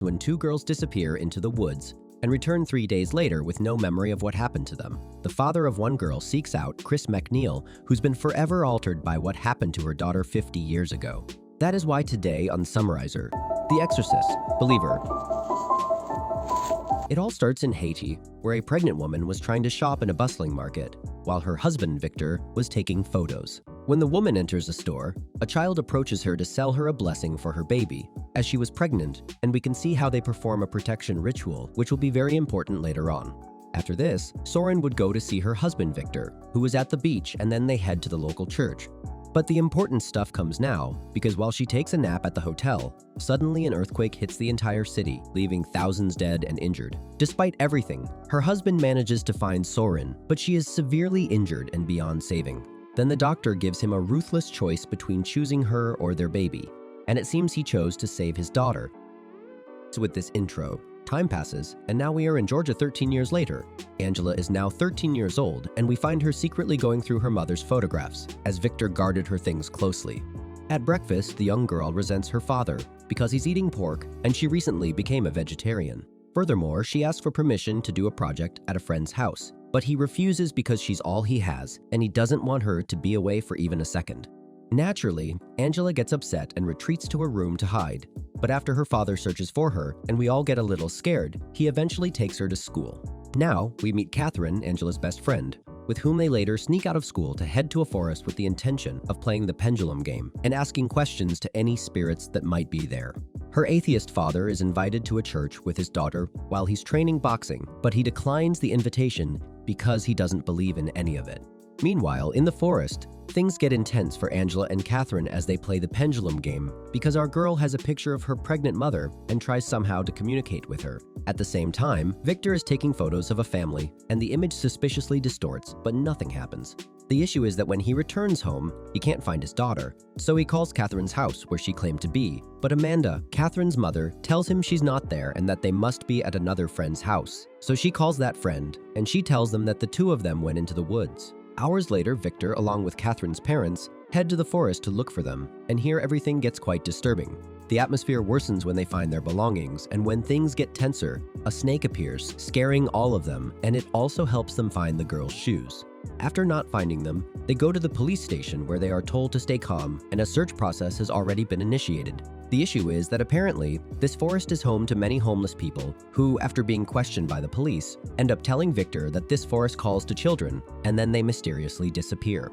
when two girls disappear into the woods and return 3 days later with no memory of what happened to them. The father of one girl seeks out Chris MacNeil, who's been forever altered by what happened to her daughter 50 years ago. That is why today on Summarizer, The Exorcist, Believer. It all starts in Haiti, where a pregnant woman was trying to shop in a bustling market, while her husband, Victor, was taking photos. When the woman enters a store, a child approaches her to sell her a blessing for her baby, as she was pregnant, and we can see how they perform a protection ritual, which will be very important later on. After this, Soren would go to see her husband, Victor, who was at the beach, and then they head to the local church. But the important stuff comes now, because while she takes a nap at the hotel, suddenly an earthquake hits the entire city, leaving thousands dead and injured. Despite everything, her husband manages to find Soren, but she is severely injured and beyond saving. Then the doctor gives him a ruthless choice between choosing her or their baby, and it seems he chose to save his daughter. So with this intro, time passes, and now we are in Georgia 13 years later. Angela is now 13 years old, and we find her secretly going through her mother's photographs, as Victor guarded her things closely. At breakfast, the young girl resents her father because he's eating pork, and she recently became a vegetarian. Furthermore, she asks for permission to do a project at a friend's house, but he refuses because she's all he has, and he doesn't want her to be away for even a second. Naturally, Angela gets upset and retreats to her room to hide, but after her father searches for her and we all get a little scared, he eventually takes her to school. Now, we meet Catherine, Angela's best friend, with whom they later sneak out of school to head to a forest with the intention of playing the pendulum game and asking questions to any spirits that might be there. Her atheist father is invited to a church with his daughter while he's training boxing, but he declines the invitation because he doesn't believe in any of it. Meanwhile, in the forest, things get intense for Angela and Catherine as they play the pendulum game because our girl has a picture of her pregnant mother and tries somehow to communicate with her. At the same time, Victor is taking photos of a family and the image suspiciously distorts, but nothing happens. The issue is that when he returns home, he can't find his daughter, so he calls Catherine's house where she claimed to be. But Amanda, Catherine's mother, tells him she's not there and that they must be at another friend's house. So she calls that friend, and she tells them that the two of them went into the woods. Hours later, Victor, along with Catherine's parents, head to the forest to look for them, and here everything gets quite disturbing. The atmosphere worsens when they find their belongings, and when things get tenser, a snake appears, scaring all of them, and it also helps them find the girl's shoes. After not finding them, they go to the police station where they are told to stay calm, and a search process has already been initiated. The issue is that apparently, this forest is home to many homeless people who, after being questioned by the police, end up telling Victor that this forest calls to children, and then they mysteriously disappear.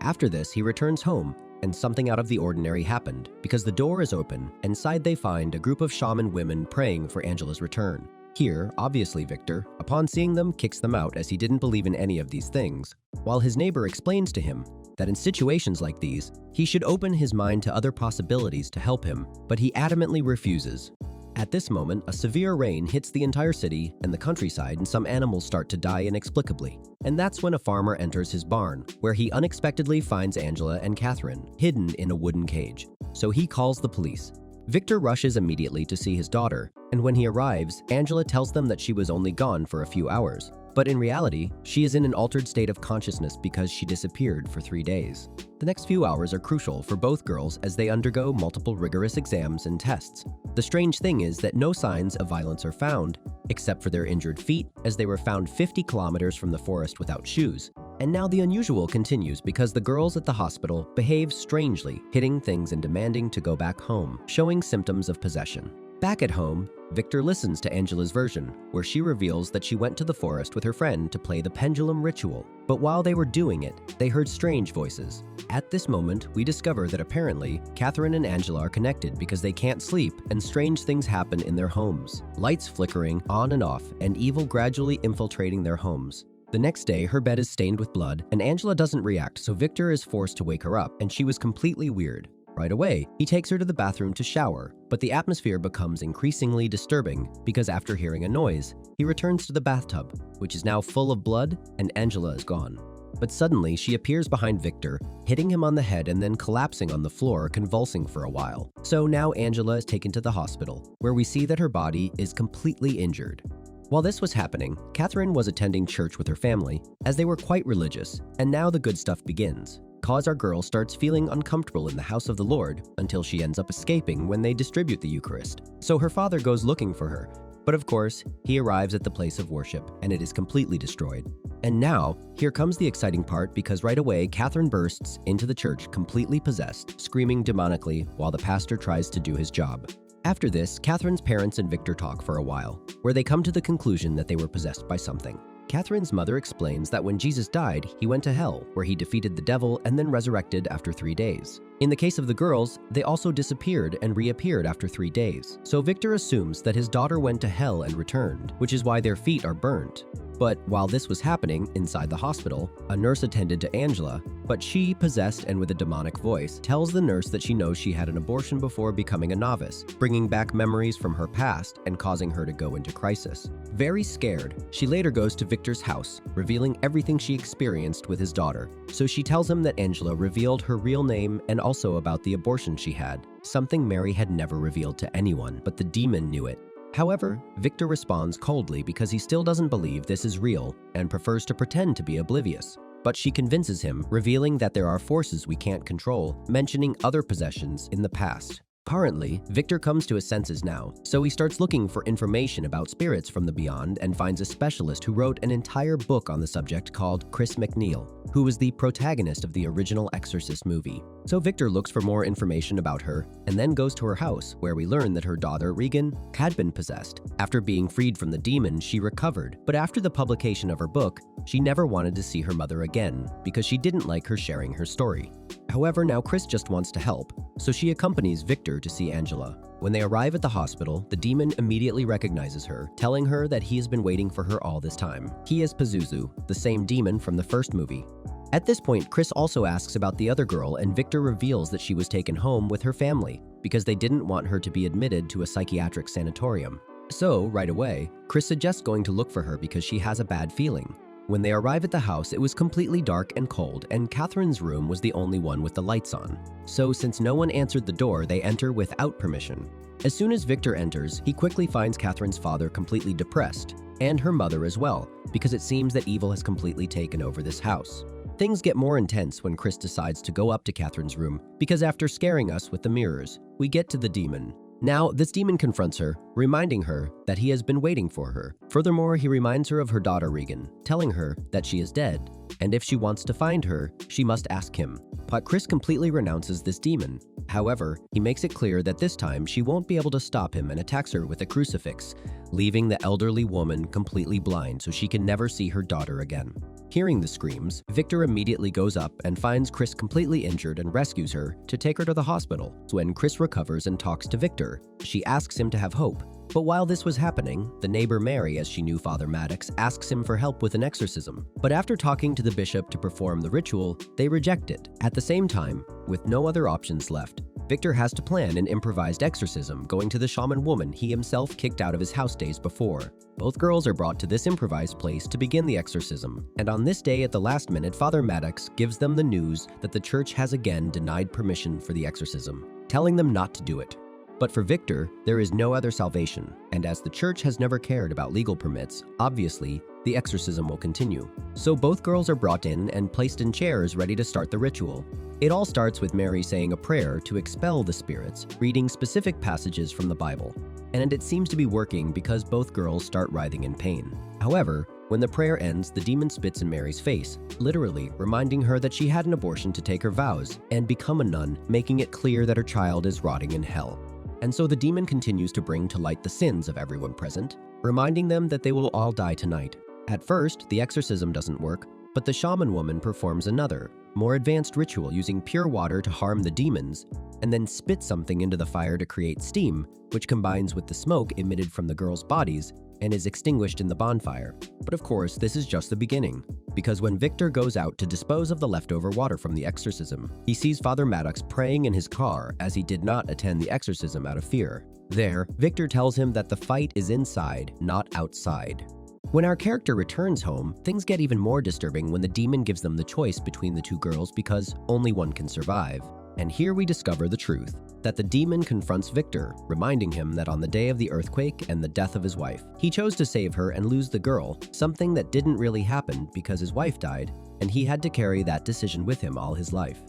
After this, he returns home, and something out of the ordinary happened, because the door is open, and inside they find a group of shaman women praying for Angela's return. Here, obviously Victor, upon seeing them, kicks them out as he didn't believe in any of these things, while his neighbor explains to him that in situations like these, he should open his mind to other possibilities to help him, but he adamantly refuses. At this moment, a severe rain hits the entire city and the countryside, and some animals start to die inexplicably. And that's when a farmer enters his barn, where he unexpectedly finds Angela and Catherine hidden in a wooden cage. So he calls the police. Victor rushes immediately to see his daughter, and when he arrives, Angela tells them that she was only gone for a few hours. But in reality, she is in an altered state of consciousness because she disappeared for 3 days. The next few hours are crucial for both girls as they undergo multiple rigorous exams and tests. The strange thing is that no signs of violence are found, except for their injured feet, as they were found 50 kilometers from the forest without shoes. And now the unusual continues because the girls at the hospital behave strangely, hitting things and demanding to go back home, showing symptoms of possession. Back at home, Victor listens to Angela's version, where she reveals that she went to the forest with her friend to play the pendulum ritual. But while they were doing it, they heard strange voices. At this moment, we discover that apparently, Catherine and Angela are connected because they can't sleep and strange things happen in their homes. Lights flickering on and off, and evil gradually infiltrating their homes. The next day, her bed is stained with blood, and Angela doesn't react, so Victor is forced to wake her up, and she was completely weird. Right away, he takes her to the bathroom to shower, but the atmosphere becomes increasingly disturbing because after hearing a noise, he returns to the bathtub, which is now full of blood, and Angela is gone. But suddenly, she appears behind Victor, hitting him on the head and then collapsing on the floor, convulsing for a while. So now Angela is taken to the hospital, where we see that her body is completely injured. While this was happening, Catherine was attending church with her family, as they were quite religious, and now the good stuff begins. cause our girl starts feeling uncomfortable in the house of the Lord until she ends up escaping when they distribute the Eucharist. So her father goes looking for her, but of course, he arrives at the place of worship and it is completely destroyed. And now, here comes the exciting part because right away, Catherine bursts into the church completely possessed, screaming demonically while the pastor tries to do his job. After this, Catherine's parents and Victor talk for a while, where they come to the conclusion that they were possessed by something. Catherine's mother explains that when Jesus died, he went to hell, where he defeated the devil and then resurrected after 3 days. In the case of the girls, they also disappeared and reappeared after 3 days. So Victor assumes that his daughter went to hell and returned, which is why their feet are burnt. But while this was happening inside the hospital, a nurse attended to Angela, but she, possessed and with a demonic voice, tells the nurse that she knows she had an abortion before becoming a novice, bringing back memories from her past and causing her to go into crisis. Very scared, she later goes to Victor's house, revealing everything she experienced with his daughter. So she tells him that Angela revealed her real name and also about the abortion she had, something Mary had never revealed to anyone, but the demon knew it. However, Victor responds coldly because he still doesn't believe this is real and prefers to pretend to be oblivious. But she convinces him, revealing that there are forces we can't control, mentioning other possessions in the past. Currently, Victor comes to his senses now, so he starts looking for information about spirits from the beyond and finds a specialist who wrote an entire book on the subject called Chris MacNeil, who was the protagonist of the original Exorcist movie. So Victor looks for more information about her and then goes to her house, where we learn that her daughter, Regan, had been possessed. After being freed from the demon, she recovered, but after the publication of her book, she never wanted to see her mother again because she didn't like her sharing her story. However, now Chris just wants to help, so she accompanies Victor to see Angela. When they arrive at the hospital, the demon immediately recognizes her, telling her that he has been waiting for her all this time. He is Pazuzu, the same demon from the first movie. At this point, Chris also asks about the other girl, and Victor reveals that she was taken home with her family because they didn't want her to be admitted to a psychiatric sanatorium. So, right away, Chris suggests going to look for her because she has a bad feeling. When they arrive at the house, it was completely dark and cold, and Catherine's room was the only one with the lights on. So since no one answered the door, they enter without permission. As soon as Victor enters, he quickly finds Catherine's father completely depressed, and her mother as well, because it seems that evil has completely taken over this house. Things get more intense when Chris decides to go up to Catherine's room, because after scaring us with the mirrors, we get to the demon. Now, this demon confronts her, reminding her that he has been waiting for her. Furthermore, he reminds her of her daughter Regan, telling her that she is dead, and if she wants to find her, she must ask him. But Chris completely renounces this demon. However, he makes it clear that this time she won't be able to stop him and attacks her with a crucifix, leaving the elderly woman completely blind so she can never see her daughter again. Hearing the screams, Victor immediately goes up and finds Chris completely injured and rescues her to take her to the hospital. When Chris recovers and talks to Victor, she asks him to have hope. But while this was happening, the neighbor Mary, as she knew Father Maddox, asks him for help with an exorcism. But after talking to the bishop to perform the ritual, they reject it. At the same time, with no other options left, Victor has to plan an improvised exorcism, going to the shaman woman he himself kicked out of his house days before. Both girls are brought to this improvised place to begin the exorcism, and on this day at the last minute, Father Maddox gives them the news that the church has again denied permission for the exorcism, telling them not to do it. But for Victor, there is no other salvation, and as the church has never cared about legal permits, obviously, the exorcism will continue. So both girls are brought in and placed in chairs ready to start the ritual. It all starts with Mary saying a prayer to expel the spirits, reading specific passages from the Bible. And it seems to be working because both girls start writhing in pain. However, when the prayer ends, the demon spits in Mary's face, literally reminding her that she had an abortion to take her vows and become a nun, making it clear that her child is rotting in hell. And so the demon continues to bring to light the sins of everyone present, reminding them that they will all die tonight. At first, the exorcism doesn't work, but the shaman woman performs another, more advanced ritual using pure water to harm the demons, and then spits something into the fire to create steam, which combines with the smoke emitted from the girls' bodies and is extinguished in the bonfire. But of course, this is just the beginning, because when Victor goes out to dispose of the leftover water from the exorcism, he sees Father Maddox praying in his car as he did not attend the exorcism out of fear. There, Victor tells him that the fight is inside, not outside. When our character returns home, things get even more disturbing when the demon gives them the choice between the two girls because only one can survive. And here we discover the truth, that the demon confronts Victor, reminding him that on the day of the earthquake and the death of his wife, he chose to save her and lose the girl, something that didn't really happen because his wife died, and he had to carry that decision with him all his life.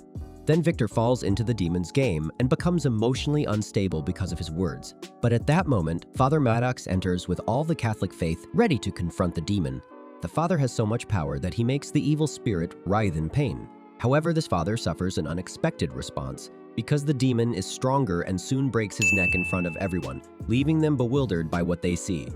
Then Victor falls into the demon's game and becomes emotionally unstable because of his words. But at that moment, Father Maddox enters with all the Catholic faith ready to confront the demon. The father has so much power that he makes the evil spirit writhe in pain. However, this father suffers an unexpected response because the demon is stronger and soon breaks his neck in front of everyone, leaving them bewildered by what they see.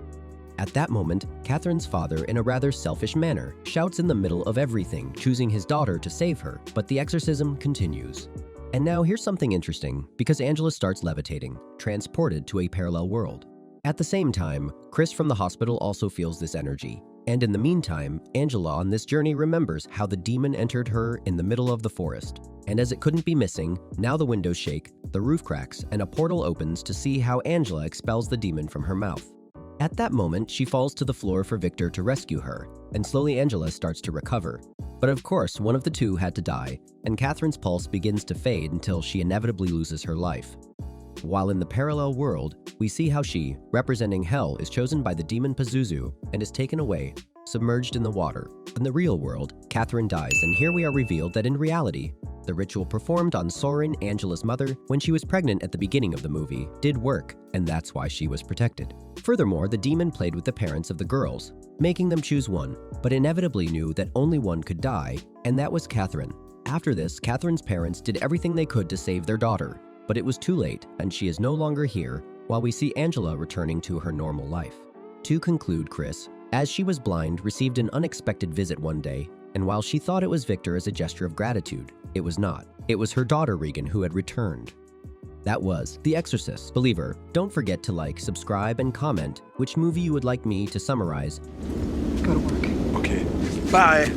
At that moment, Catherine's father, in a rather selfish manner, shouts in the middle of everything, choosing his daughter to save her, but the exorcism continues. And now here's something interesting, because Angela starts levitating, transported to a parallel world. At the same time, Chris from the hospital also feels this energy. And in the meantime, Angela on this journey remembers how the demon entered her in the middle of the forest. And as it couldn't be missing, now the windows shake, the roof cracks, and a portal opens to see how Angela expels the demon from her mouth. At that moment, she falls to the floor for Victor to rescue her, and slowly Angela starts to recover. But of course, one of the two had to die, and Catherine's pulse begins to fade until she inevitably loses her life. While in the parallel world, we see how she, representing hell, is chosen by the demon Pazuzu and is taken away, submerged in the water. In the real world, Catherine dies, and here we are revealed that in reality, the ritual performed on Soren, Angela's mother, when she was pregnant at the beginning of the movie, did work, and that's why she was protected. Furthermore, the demon played with the parents of the girls, making them choose one, but inevitably knew that only one could die, and that was Catherine. After this, Catherine's parents did everything they could to save their daughter, but it was too late, and she is no longer here, while we see Angela returning to her normal life. To conclude, Chris, as she was blind, received an unexpected visit one day, and while she thought it was Victor as a gesture of gratitude, it was not. It was her daughter Regan who had returned. That was The Exorcist. Believer, don't forget to like, subscribe, and comment which movie you would like me to summarize. Gotta work. Okay, bye.